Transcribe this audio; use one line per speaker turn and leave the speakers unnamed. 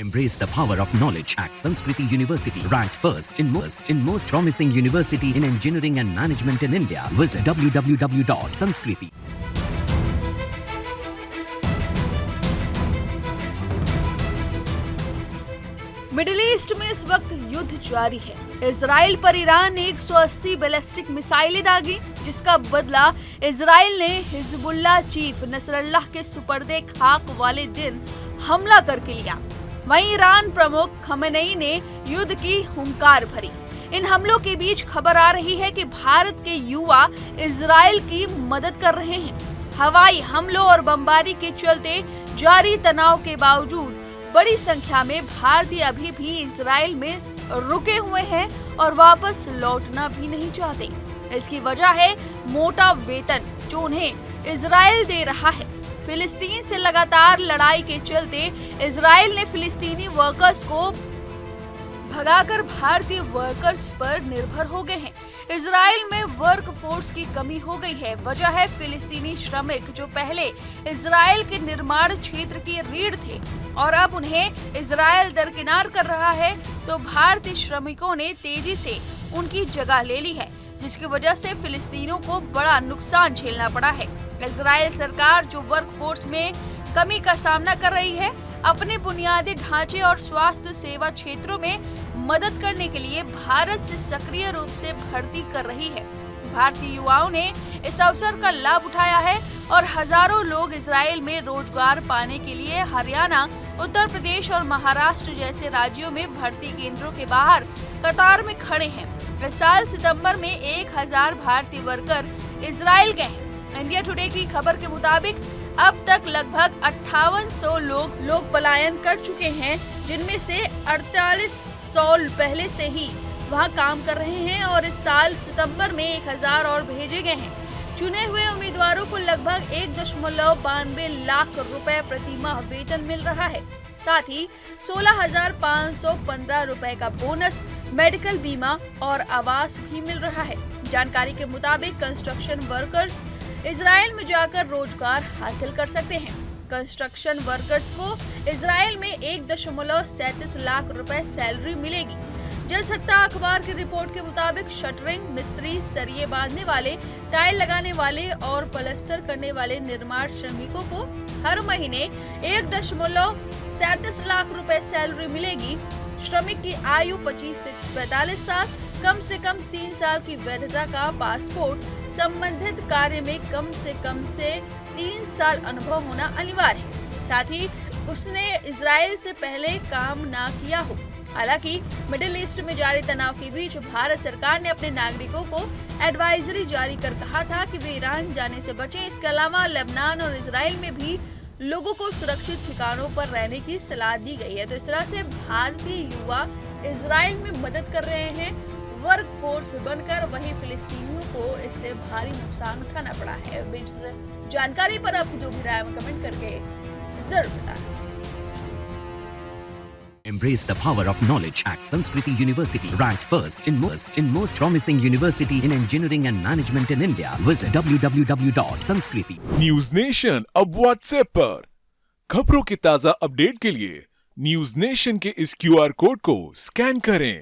Embrace the power of knowledge at Sanskriti University. Ranked first in most promising university in engineering and management in India. Visit www.sanskriti.
Middle east में इस वक्त युद्ध जारी है। Israel पर Iran ने 180 ballistic मिसाइलें दागी, जिसका बदला इजराइल ने हिजबुल्लाह चीफ नसरल्लाह के सुपर्दे खाक वाले दिन हमला करके लिया। वहीं ईरान प्रमुख खमेनेई ने युद्ध की हुंकार भरी। इन हमलों के बीच खबर आ रही है कि भारत के युवा इजराइल की मदद कर रहे हैं। हवाई हमलों और बमबारी के चलते जारी तनाव के बावजूद बड़ी संख्या में भारतीय अभी भी इजराइल में रुके हुए हैं और वापस लौटना भी नहीं चाहते। इसकी वजह है मोटा वेतन जो उन्हें इजराइल दे रहा है। फिलिस्तीन से लगातार लड़ाई के चलते इजराइल ने फिलिस्तीनी वर्कर्स को भगाकर भारतीय वर्कर्स पर निर्भर हो गए हैं। इजराइल में वर्क फोर्स की कमी हो गई है। वजह है फिलिस्तीनी श्रमिक जो पहले इजराइल के निर्माण क्षेत्र की रीढ़ थे और अब उन्हें इजराइल दरकिनार कर रहा है, तो भारतीय श्रमिकों ने तेजी से उनकी जगह ले ली है, जिसकी वजह से फिलिस्तीनियों को बड़ा नुकसान झेलना पड़ा है। इजराइल सरकार जो वर्क फोर्स में कमी का सामना कर रही है, अपने बुनियादी ढांचे और स्वास्थ्य सेवा क्षेत्रों में मदद करने के लिए भारत से सक्रिय रूप से भर्ती कर रही है। भारतीय युवाओं ने इस अवसर का लाभ उठाया है और हजारों लोग इजराइल में रोजगार पाने के लिए हरियाणा, उत्तर प्रदेश और महाराष्ट्र जैसे राज्यों में भर्ती केंद्रों के बाहर कतार में खड़े हैं। इस साल सितंबर में 1000 भारतीय वर्कर इजराइल गए हैं। इंडिया टुडे की खबर के मुताबिक अब तक लगभग 5800 लोग पलायन कर चुके हैं, जिनमें से 4800 पहले से ही वहां काम कर रहे हैं और इस साल सितंबर में 1000 और भेजे गए हैं। चुने हुए उम्मीदवारों को लगभग 1.92 लाख रुपए प्रति माह वेतन मिल रहा है। साथ ही 16,515 रुपए का बोनस, मेडिकल बीमा और आवास भी मिल रहा है। जानकारी के मुताबिक कंस्ट्रक्शन वर्कर्स इजराइल में जाकर रोजगार हासिल कर सकते हैं। कंस्ट्रक्शन वर्कर्स को इजराइल में 1.37 लाख रुपए सैलरी मिलेगी। जनसत्ता अखबार की रिपोर्ट के मुताबिक शटरिंग मिस्त्री, सरिये बांधने वाले, टाइल लगाने वाले और पलस्तर करने वाले निर्माण श्रमिकों को हर महीने 1.37 लाख रुपए सैलरी मिलेगी। श्रमिक की आयु 25 से 45 साल, कम से कम 3 साल की वैधता का पासपोर्ट, संबंधित कार्य में कम से 3 साल अनुभव होना अनिवार्य है। साथ ही उसने इजराइल से पहले काम ना किया हो। हालांकि मिडिल ईस्ट में जारी तनाव के बीच भारत सरकार ने अपने नागरिकों को एडवाइजरी जारी कर कहा था कि वे ईरान जाने से बचें। इसके अलावा लेबनान और इजराइल में भी लोगों को सुरक्षित ठिकानों पर रहने की सलाह दी गई है। तो इस तरह से भारतीय युवा इजराइल में मदद कर रहे हैं वर्क फोर्स बनकर, वहीं फिलिस्तीनियों को इससे भारी नुकसान उठाना पड़ा है। इस जानकारी पर आपकी जो भी राय है कमेंट करके जरूर बताएं।
Embrace the power of knowledge at Sanskriti University. Ranked first in most promising university in engineering and management in India. Visit www.sanskriti.
News nation अब व्हाट्सएप पर खबरों की ताजा अपडेट के लिए न्यूज नेशन के इस QR कोड को स्कैन करें।